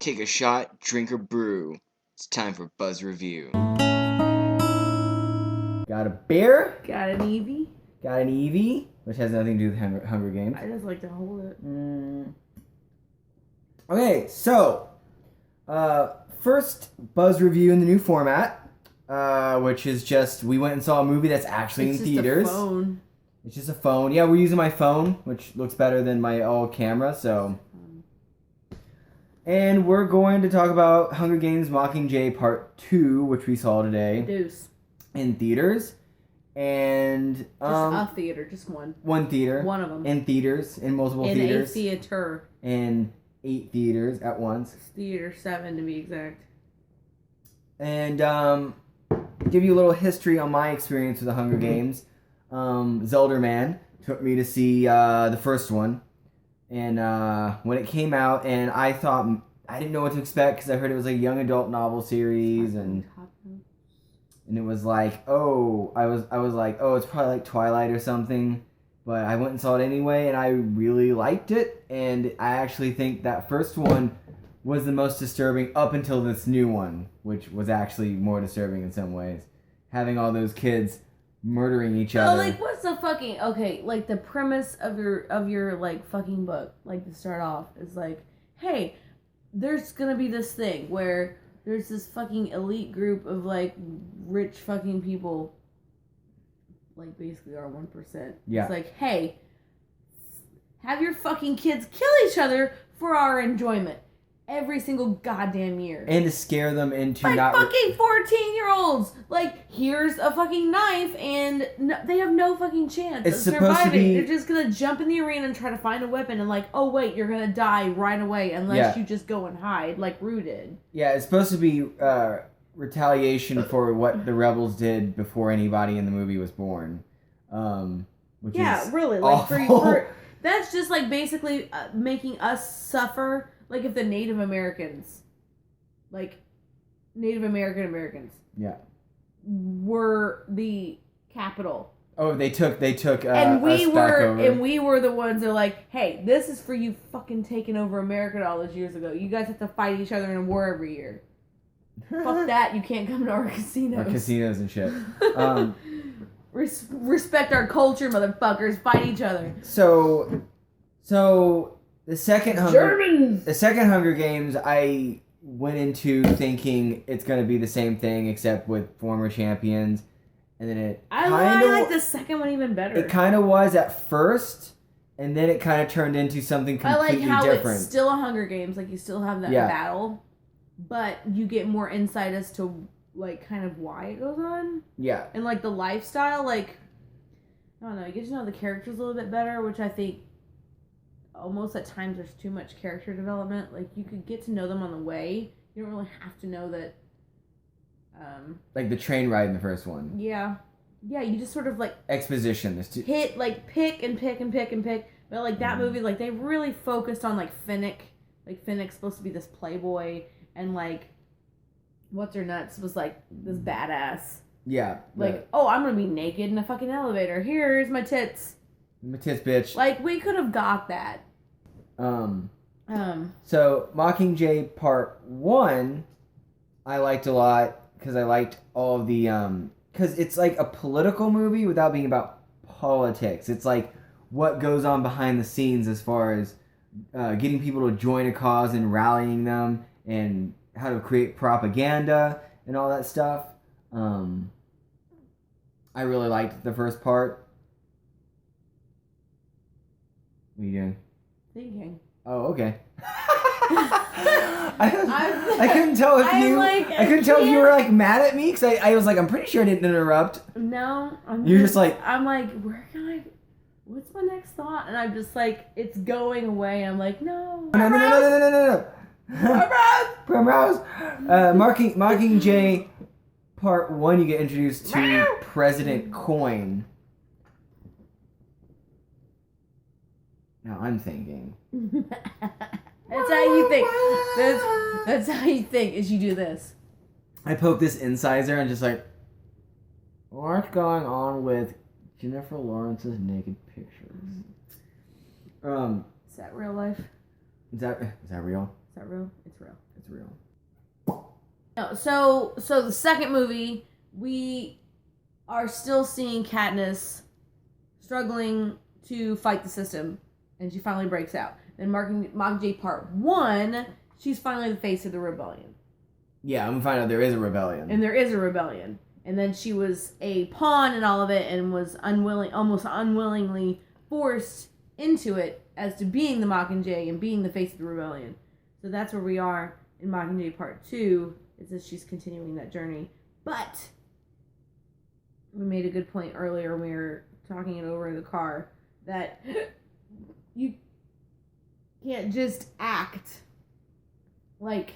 Take a shot, drink or brew. It's time for Buzz Review. Got a beer. Got an Eevee. Got an Eevee, which has nothing to do with Hunger Games. I just like to hold it. Okay, so first Buzz Review in the new format, which is just we went and saw a movie that's actually in theaters. It's just a phone. It's just a phone. Yeah, we're using my phone, which looks better than my old camera, so. And we're going to talk about Hunger Games Mockingjay Part 2, which we saw today. Deuce. In theaters. And just a theater, just one. One theater. One of them. In theaters, in multiple theaters. In a theater. In 8 theaters at once. Theater 7 to be exact. And give you a little history on my experience with the Hunger Games. Zelderman took me to see the first one. And when it came out, and I thought, I didn't know what to expect because I heard it was like a young adult novel series, and it was like, I was like, it's probably like Twilight or something, but I went and saw it anyway, and I really liked it, and I actually think that first one was the most disturbing up until this new one, which was actually more disturbing in some ways, having all those kids murdering each other. Oh, like what's the fucking like the premise of your like fucking book, like to start off is like, hey, there's gonna be this thing where there's this fucking elite group of like rich fucking people, like basically our 1%. Yeah. It's like, hey, have your fucking kids kill each other for our enjoyment. Every single goddamn year. And to scare them into like not... fucking 14-year-olds! Like, here's a fucking knife, and they have no fucking chance of surviving. They're just gonna jump in the arena and try to find a weapon, and like, oh wait, you're gonna die right away unless you just go and hide, like Rue did. Yeah, it's supposed to be retaliation for what the rebels did before anybody in the movie was born. Which is really. Like, for that's just like basically making us suffer. Like if the Native Americans, Americans, were the capital. Oh, they took and we us were back over. And we were the ones that are like, hey, this is for you fucking taking over America all those years ago. You guys have to fight each other in a war every year. Fuck that! You can't come to our casinos. Our casinos and shit. Respect our culture, motherfuckers. Fight each other. So. The second Hunger Games, I went into thinking it's going to be the same thing except with former champions, and then I like the second one even better. It kind of was at first, and then it kind of turned into something completely different. I like how it's still a Hunger Games, like you still have that battle, but you get more insight as to like kind of why it goes on. Yeah. And like the lifestyle, like I don't know, you get to know the characters a little bit better, which I think. Almost at times there's too much character development. Like you could get to know them on the way. You don't really have to know that. Like the train ride in the first one. Yeah, you just sort of like exposition. Pick and pick. But like that movie, like they really focused on like Finnick. Like Finnick's supposed to be this playboy, and like what's her nuts was like this badass. Yeah. Like I'm gonna be naked in a fucking elevator. Here's my tits. My tits, bitch. Like we could have got that. So Mockingjay Part 1 I liked a lot because I liked all of the because it's like a political movie without being about politics. It's like what goes on behind the scenes as far as getting people to join a cause and rallying them and how to create propaganda and all that stuff. I really liked the first part. What are you doing? Thinking. Oh, okay. I couldn't tell if I couldn't tell if you were like mad at me because I was like, I'm pretty sure I didn't interrupt. No, You're just like, I'm like, what's my next thought? And I'm just like, it's going away. I'm like, no. No. Primrose. Mockingjay Part 1, you get introduced to President Coin. Now I'm thinking. That's how you think. That's how you think is you do this. I poke this incisor and just like, what's going on with Jennifer Lawrence's naked pictures? Is that real life? Is that real? Is that real? It's real. It's real. No, so the second movie, we are still seeing Katniss struggling to fight the system, and she finally breaks out. Then Mockingjay Part 1, she's finally the face of the rebellion. Yeah, I'm gonna find out there is a rebellion. And there is a rebellion. And then she was a pawn in all of it and was almost unwillingly forced into it as to being the Mockingjay and being the face of the rebellion. So that's where we are in Mockingjay Part 2, is that she's continuing that journey. But we made a good point earlier when we were talking it over in the car, that you can't just act like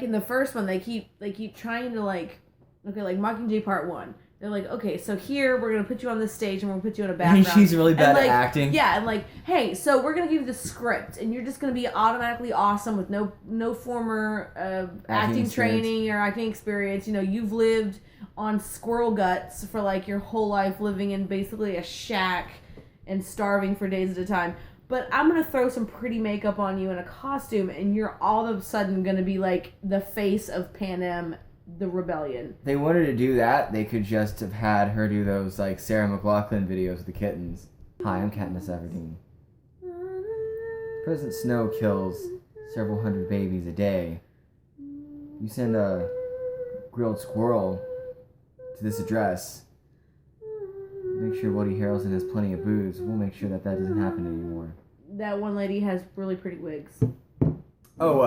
in the first one. They keep trying to like Mockingjay Part 1. They're like, okay, so here we're gonna put you on this stage and we're gonna put you in a background. And she's really bad at acting. Yeah, and like, hey, so we're gonna give you the script, and you're just gonna be automatically awesome with no former acting training or acting experience. You know, you've lived on squirrel guts for like your whole life, living in basically a shack and starving for days at a time. But I'm gonna throw some pretty makeup on you in a costume, and you're all of a sudden gonna be like the face of Panem, the rebellion. They wanted to do that. They could just have had her do those like Sarah McLachlan videos with the kittens. Hi, I'm Katniss Everdeen. President Snow kills several hundred babies a day. You send a grilled squirrel to this address. Make sure Woody Harrelson has plenty of booze. We'll make sure that doesn't happen anymore. That one lady has really pretty wigs. Oh,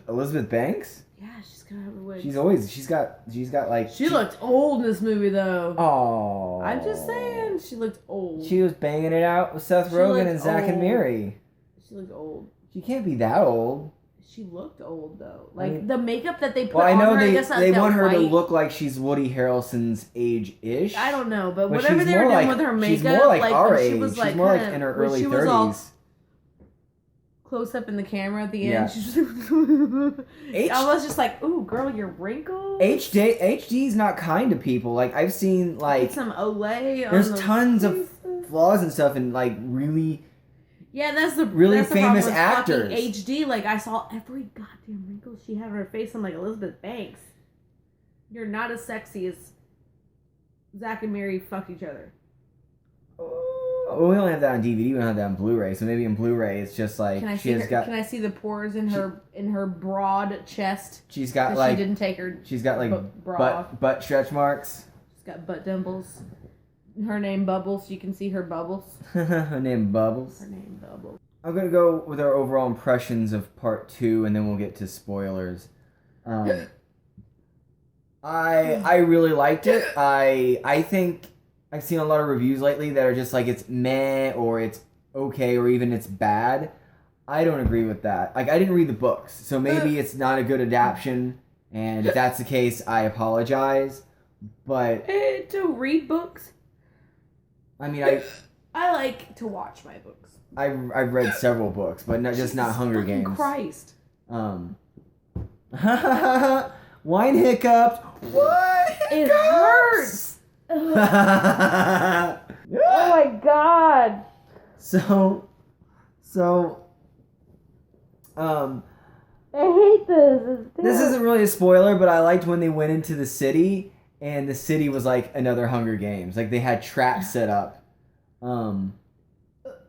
Elizabeth Banks? Yeah, she's gonna have her wigs. She's got like... She looked old in this movie, though. Oh. I'm just saying, she looked old. She was banging it out with Seth Rogen and Zach and Miri. She looked old. She can't be that old. She looked old, though. Like, the makeup that they put on her, I guess they want her to look like she's Woody Harrelson's age-ish. I don't know, but whatever they were doing with her makeup... She's more like our age. She was like, she's more like in her early 30s. Close up in the camera at the end. Yeah. She's I was just like, ooh, girl, you're wrinkled. HD's not kind to people. Like, I've seen, like... some Olay on there's tons of flaws and stuff and, like, really... Yeah, that's the really that's the famous problem actors. With HD, like, I saw every goddamn wrinkle she had on her face. I'm like, Elizabeth Banks, you're not as sexy as Zach and Miri fuck each other. Well, we only have that on DVD. We don't have that on Blu-ray. So maybe in Blu-ray, it's just like can I see the pores in her broad chest? She's got like she didn't take her. She's got like butt stretch marks. She's got butt dimples. Her name Bubbles. You can see her bubbles. Her name Bubbles. Her name Bubbles. I'm gonna go with our overall impressions of Part 2, and then we'll get to spoilers. I really liked it. I think I've seen a lot of reviews lately that are just like it's meh or it's okay or even it's bad. I don't agree with that. Like, I didn't read the books, so maybe it's not a good adaptation, and if that's the case, I apologize. But to read books? I mean, I like to watch my books. I've read several books, but not Hunger Games. Christ. Wine hiccups. What? It hurts. Oh my god. So I hate this. This isn't really a spoiler, but I liked when they went into the city and the city was like another Hunger Games. Like, they had traps set up.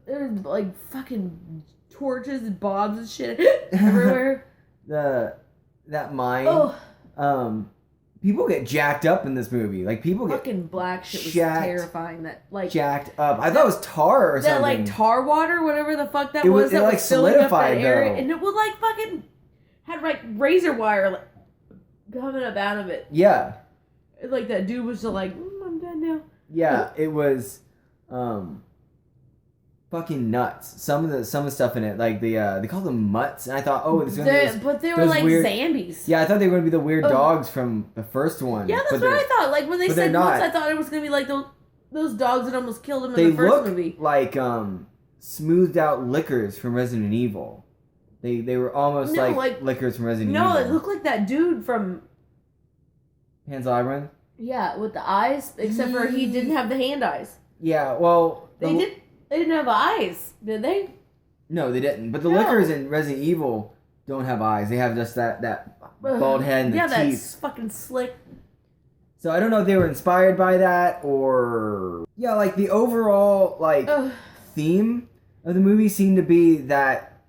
There's like fucking torches and bombs and shit everywhere. That mine. People get jacked up in this movie. Like, people get fucking black shit was terrifying. That like jacked up. I thought it was tar or something. That like tar water, whatever the fuck that was. It like solidified area, and it would like fucking had like razor wire like coming up out of it. Yeah. Like that dude was just like, I'm done now. Yeah, it was fucking nuts. Some of the stuff in it, like they call them mutts, and I thought, oh, this is gonna be but they were like weird zombies. Yeah, I thought they were gonna be the weird dogs from the first one. Yeah, that's what I thought. Like when they said mutts, I thought it was gonna be like those dogs that almost killed him in the first movie. They look like smoothed out liquors from Resident Evil. They were almost like liquors from Resident Evil. No, it looked like that dude from Pan's Labyrinth. Yeah, with the eyes, except for he didn't have the hand eyes. Yeah, well, They didn't have eyes, did they? No, they didn't. But the lickers in Resident Evil don't have eyes. They have just that bald head and the teeth. that's fucking slick. So I don't know if they were inspired by that or... Yeah, like the overall theme of the movie seemed to be that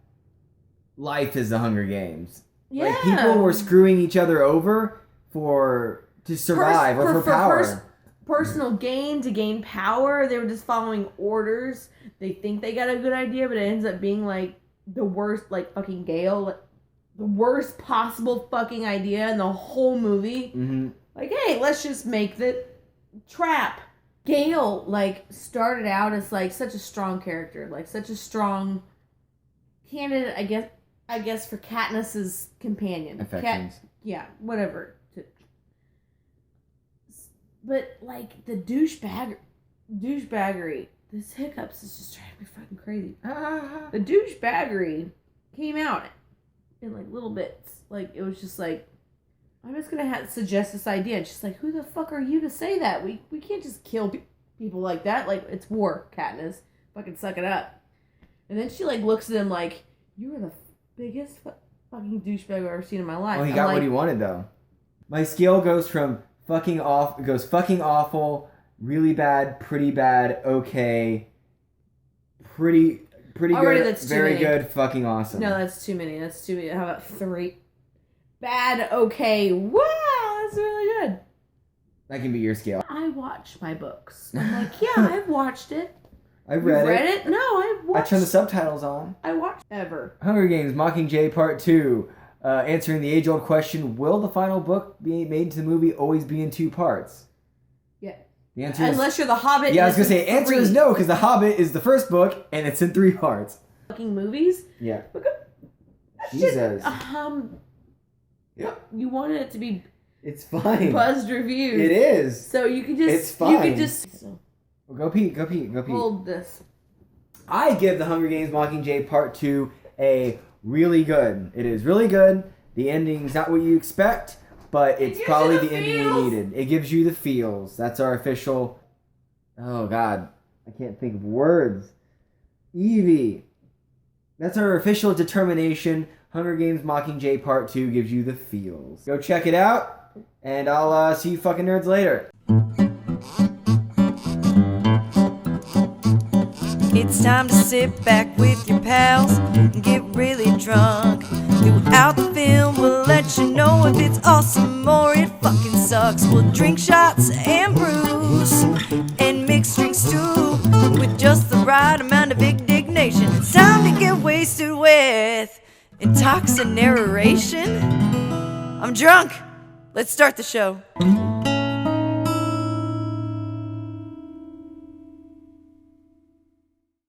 life is the Hunger Games. Yeah. Like people were screwing each other over to survive or for power. Personal gain, to gain power. They were just following orders. They think they got a good idea, but it ends up being like the worst, like fucking Gale, like, the worst possible fucking idea in the whole movie. Mm-hmm. Like, hey, let's just make the trap. Gale, like, started out as like such a strong character, like such a strong candidate, I guess for Katniss's companion. Affections. Yeah, whatever. But like the douchebaggery, this hiccups is just driving me fucking crazy. The douchebaggery came out in like little bits. Like it was just like, I'm just gonna suggest this idea. And she's like, who the fuck are you to say that? We can't just kill people like that. Like it's war, Katniss. Fucking suck it up. And then she like looks at him like, you are the biggest fucking douchebag I've ever seen in my life. Well, he got what he wanted though. My scale goes from fucking awful, really bad, pretty bad, okay, pretty good, that's too very many. good, fucking awesome. No, that's too many. That's too many. How about 3? Bad, okay, wow, that's really good. That can be your scale. I watch my books. I'm like, yeah, I've watched it. I've read it. No, I've watched. I turned the subtitles on. I watched ever. Hunger Games Mockingjay Part 2. Answering the age-old question, will the final book be made into the movie always be in 2 parts? Yeah. The answer is... Unless you're The Hobbit. Yeah, I was going to say, answer is no, because The Hobbit is the first book, and it's in 3 parts. Fucking movies? Yeah. Jesus. Yeah. You wanted it to be... It's fine. Buzzed reviews. It is. So you can just... It's fine. You can just... Well, go pee. Hold this. I give the Hunger Games Mockingjay Part 2 a really good. It is really good. The ending's not what you expect, but it's probably the ending we needed. It gives you the feels. That's our official... Oh, God. I can't think of words. Evie. That's our official determination. Hunger Games Mockingjay Part 2 gives you the feels. Go check it out, and I'll see you fucking nerds later. It's time to sit back with your pals and get really drunk. Throughout the film, we'll let you know if it's awesome or it fucking sucks. We'll drink shots and brews and mix drinks too, with just the right amount of indignation. It's time to get wasted with intoxicant narration. I'm drunk. Let's start the show.